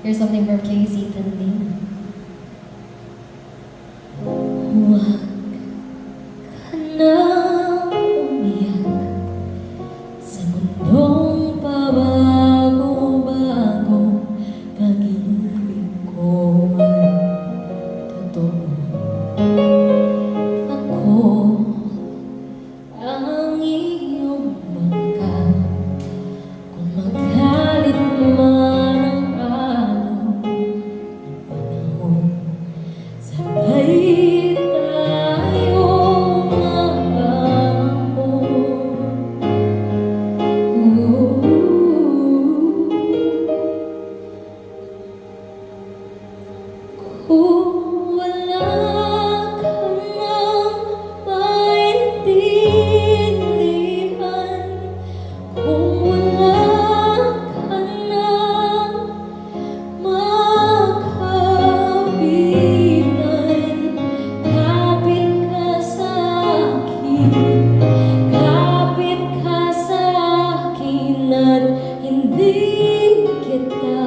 Here's something from Casey Tandina. Huwag ka na umiyak sa mundong pabago-bago. Pag-ibig ko ay totoo. Ako ang iyong bangka. Kung magalit man ang araw ng panahon, sabay tayong maahon. Kung wala ka nang maintindihan, kung wala ka nang makapitan, kapit ka sa akin, kapit ka sa akin at hindi kita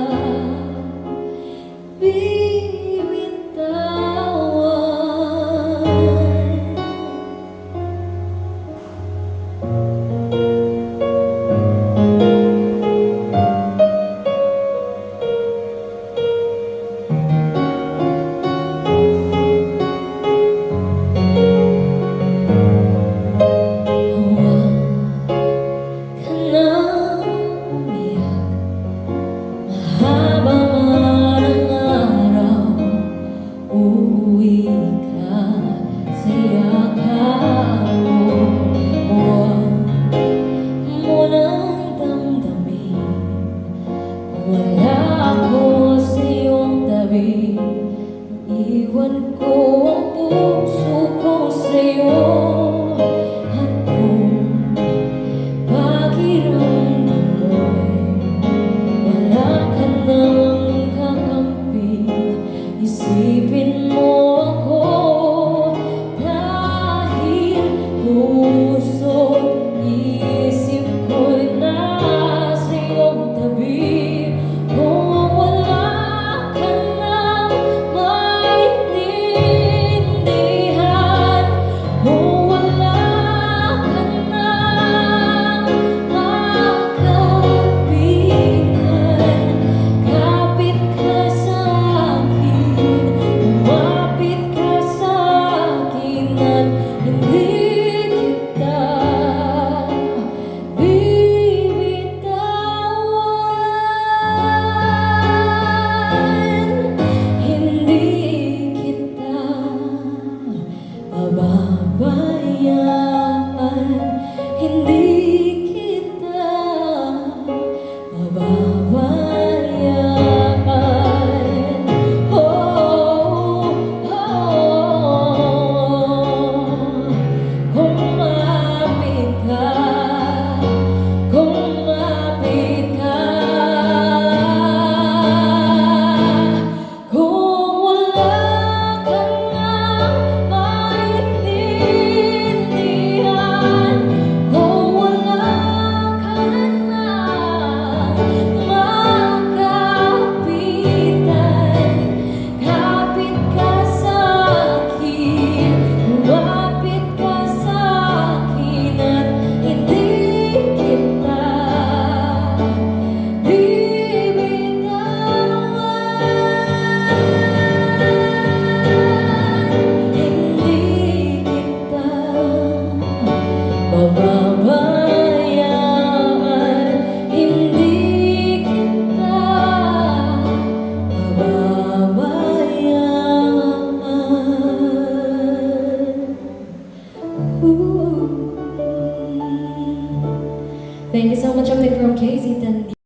uuwi ka sa yakap ko. Huwag mo nang damdamin kung wala ako sa iyong tabi. Iwan ko ang puso ko sa iyo. At kung pakiramdam mo'y wala ka nang kakampi, isipin mo ako dahil puso't isip ko'y nasa iyong tabi. Kung wala ka nang maintindihan, kung wala ka nang makapitan, kapit ka sa akin, lumapit ka sa akin at hindi kita bibitawan. Hindi kita pababayaan, hindi kita pababayaan. Oh, kumapit ka, kumapit ka. Kung wala ka nang maintindihan, kung wala ka nang makapitan, kapit ka sa akin, lumapit ka sa akin at hindi kita bibitawan. Hindi kita pababayaan, hindi kita pababayaan. Thank you so much, something from Casey Tandina.